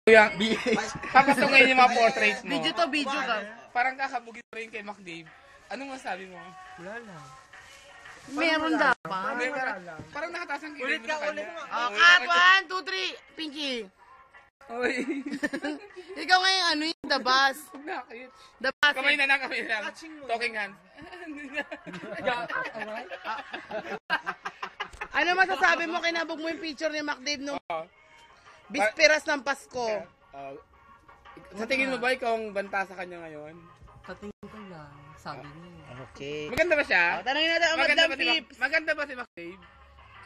Kuya, papasungin yung mga portraits mo. Video to, video ka. Parang kakabugin pa rin kay McDave. Anong masabi mo? Wala lang. Meron dapat. Parang nakataas ang kilid Ulit mo ka, sa ulit kanya. mo. Oh, cut! 1, 2, 3! Pinky! Oy. Ikaw ngayon, ano yung the boss? Huwag na, cute. The boss. Kamay na lang, kamay na lang. Talking hands. Ano masasabi mo, kinabog mo yung picture ni McDave nung Oo. bisperas ng Pasko? Sa tingin mo ba ikaw ang banta sa kanya ngayon? Tatingin ko lang. Sabi niya. Okay. Maganda ba siya? Tanongin natin ang Madam Pips. Maganda ba si McDave?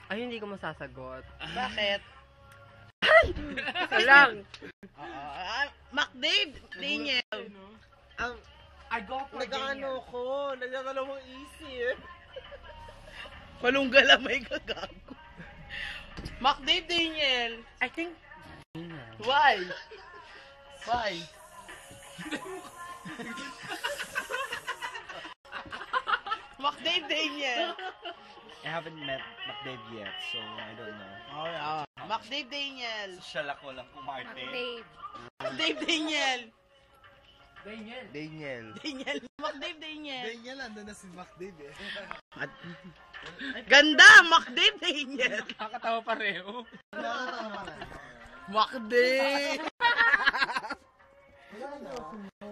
Ay, hindi ko masasagot. Bakit? Isa lang. McDave, Daniel. I go for Nag-ano ko, nagdadalawang isip. Palungga lang may gagago. McDave, Daniel. I think... Why? Why? McDave, Daniel. I haven't met McDave yet, so I don't know. Oh, yeah. McDave, Daniel. Social ako lang kumarte. McDave, Daniel. Daniel. Daniel. Daniel. McDave, Daniel. Daniel, andun na si McDave eh. Ganda! McDave, Daniel. Nakakatawa pareho. McDave.